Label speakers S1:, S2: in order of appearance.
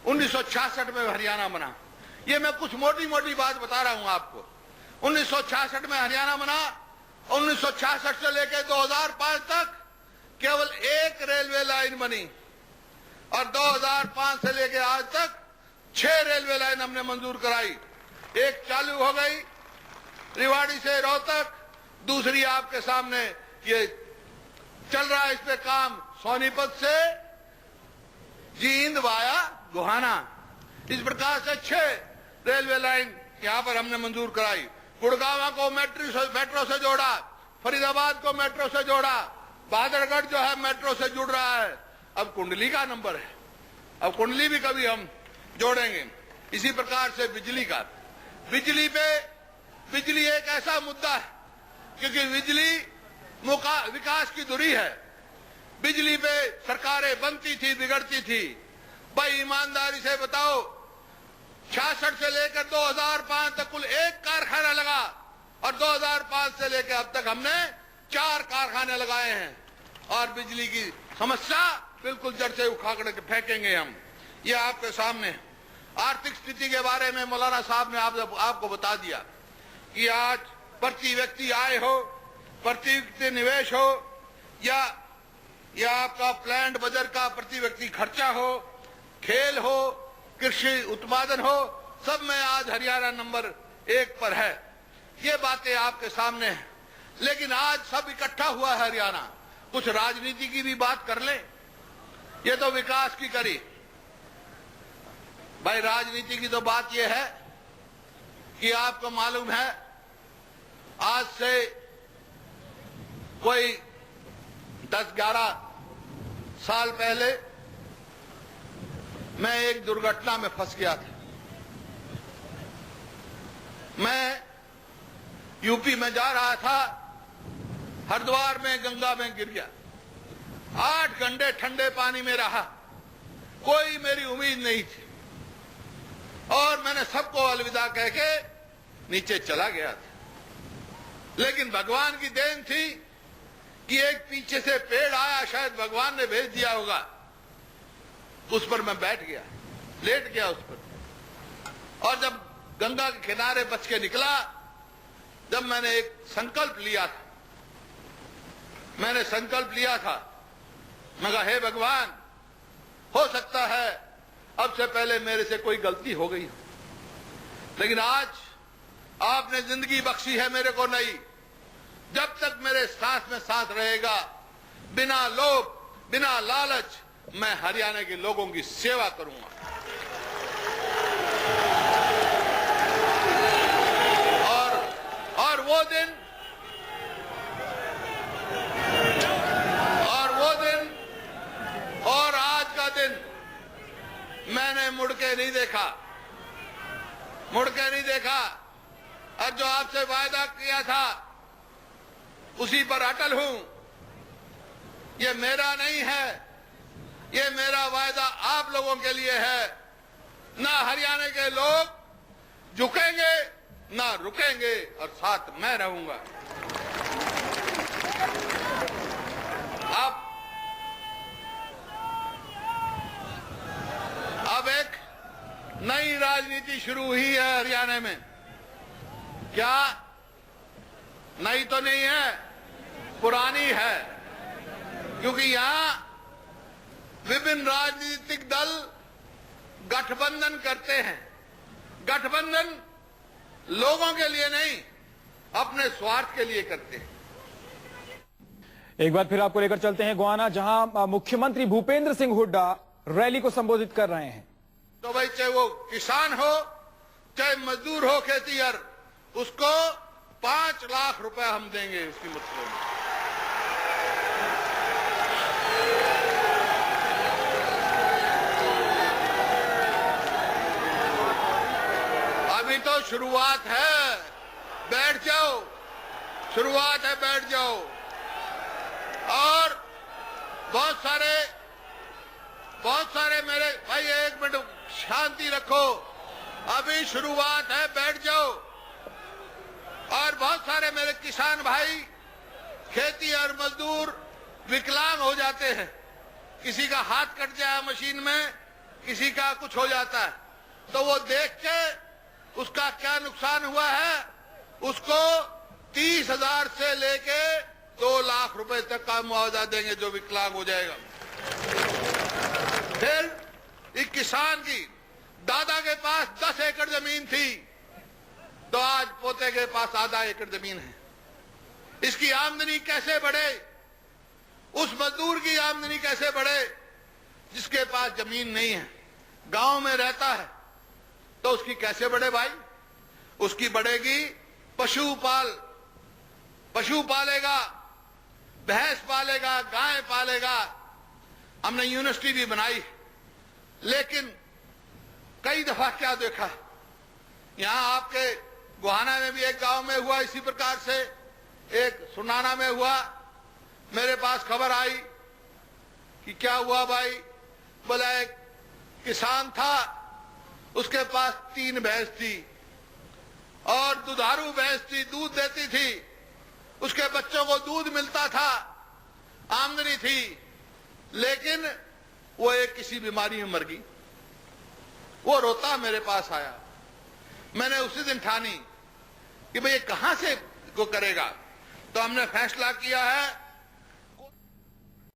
S1: 1966 में हरियाणा बना। ये मैं कुछ मोटी मोटी बात बता रहा हूं आपको। 1966 में हरियाणा बना। 1966 से लेकर 2005 तक केवल एक रेलवे लाइन बनी और 2005 से लेकर आज तक 6 रेलवे लाइन हमने मंजूर कराई। एक चालू हो गई रेवाड़ी से रोहतक, दूसरी आपके सामने ये चल रहा है इस पे काम सोनीपत से जींद वाया गोहाना। इस प्रकार से 6 रेलवे लाइन यहां पर हमने मंजूर कराई। गुड़गांव को मेट्रो से जोड़ा, फरीदाबाद को मेट्रो से जोड़ा, बहादुरगढ़ जो है मेट्रो से जुड़ रहा है। अब कुंडली का नंबर है, अब कुंडली भी कभी हम जोड़ेंगे। इसी प्रकार से बिजली का, बिजली एक ऐसा मुद्दा है क्योंकि बिजली विकास की धुरी है। बिजली पे सरकारें बनती थी, बिगड़ती थी। भाई ईमानदारी से बताओ, 66 से लेकर 2005 तक कुल 1 कारखाना लगा और 2005 से लेकर अब तक हमने 4 कारखाने लगाए हैं। और बिजली की समस्या बिल्कुल जड़ से उखाड़ के फेंकेंगे हम। ये आपके सामने आर्थिक स्थिति के बारे में मौलाना साहब ने आपको बता दिया कि आज प्रति व्यक्ति आय हो, प्रति व्यक्ति निवेश हो या आपका प्लांट बजट का प्रति व्यक्ति खर्चा हो, खेल हो, कृषि उत्पादन हो, सब में आज हरियाणा नंबर 1 पर है। ये बातें आपके सामने हैं। लेकिन आज सब इकट्ठा हुआ है हरियाणा, कुछ राजनीति की भी बात कर ले। ये तो विकास की करी। भाई राजनीति की तो बात यह है कि आपको मालूम है आज से कोई 10-11 साल पहले मैं एक दुर्घटना में फंस गया था। मैं यूपी में जा रहा था, हरिद्वार में गंगा में गिर गया। 8 घंटे ठंडे पानी में रहा, कोई मेरी उम्मीद नहीं थी और मैंने सबको अलविदा कह के नीचे चला गया था। लेकिन भगवान की देन थी कि एक पीछे से पेड़ आया, शायद भगवान ने भेज दिया होगा, उस पर मैं बैठ गया, लेट गया उस पर। और जब गंगा के किनारे बच के निकला, जब मैंने एक संकल्प लिया था, मैं कहा हे भगवान, हो सकता है अब से पहले मेरे से कोई गलती हो गई, लेकिन आज आपने जिंदगी बख्शी है मेरे को नई। जब तक मेरे सांस में सांस रहेगा, बिना लोभ, बिना लालच, मैं हरियाणा के लोगों की सेवा करूंगा। और वो दिन और आज का दिन मैंने मुड़ के नहीं देखा, और जो आपसे वायदा किया था उसी पर अटल हूं। ये मेरा नहीं है, ये मेरा वायदा आप लोगों के लिए है। ना हरियाणा के लोग झुकेंगे, ना रुकेंगे, और साथ मैं रहूंगा। अब एक नई राजनीति शुरू हुई है हरियाणा में। क्या नई तो नहीं है, पुरानी है, क्योंकि यहां विभिन्न राजनीतिक दल गठबंधन करते हैं। गठबंधन लोगों के लिए नहीं, अपने स्वार्थ के लिए करते हैं।
S2: एक बार फिर आपको लेकर चलते हैं गोहाना, जहां मुख्यमंत्री भूपेंद्र सिंह हुड्डा रैली को संबोधित कर रहे हैं।
S1: तो भाई चाहे वो किसान हो, चाहे मजदूर हो, खेतीहर, उसको 5 लाख रुपए हम देंगे उसकी मतलब में। अभी तो शुरुआत है, बैठ जाओ, शुरुआत है, बैठ जाओ। और बहुत सारे मेरे भाई, 1 मिनट शांति रखो, अभी शुरुआत है, बैठ जाओ। और बहुत सारे मेरे किसान भाई, खेती और मजदूर विकलांग हो जाते हैं। किसी का हाथ कट जाए मशीन में किसी का कुछ हो जाता है तो वो देख के उसका क्या नुकसान हुआ है, उसको 30,000 से लेके 2 लाख रुपए तक का मुआवजा देंगे जो विकलांग हो जाएगा। फिर एक किसान की दादा के पास 10 एकड़ जमीन थी तो आज पोते के पास आधा एकड़ जमीन है। इसकी आमदनी कैसे बढ़े, उस मजदूर की आमदनी कैसे बढ़े जिसके पास जमीन नहीं है, गांव में रहता है, तो उसकी कैसे बढ़े भाई? उसकी बढ़ेगी पशु पालेगा, भैंस पालेगा, गाय पालेगा। हमने यूनिवर्सिटी भी बनाई, लेकिन कई दफा क्या देखा, यहां आपके गोहाना में भी एक गांव में हुआ इसी प्रकार से, एक सुनाना में हुआ। मेरे पास खबर आई कि क्या हुआ भाई, बोला एक किसान था, उसके पास 3 भैंस थी और दुधारू भैंस थी, दूध देती थी, उसके बच्चों को दूध मिलता था, आमदनी थी, लेकिन वो एक किसी बीमारी में मर गई। वो रोता मेरे पास आया। मैंने उसी दिन ठानी कि भाई ये कहां से को करेगा, तो हमने फैसला किया है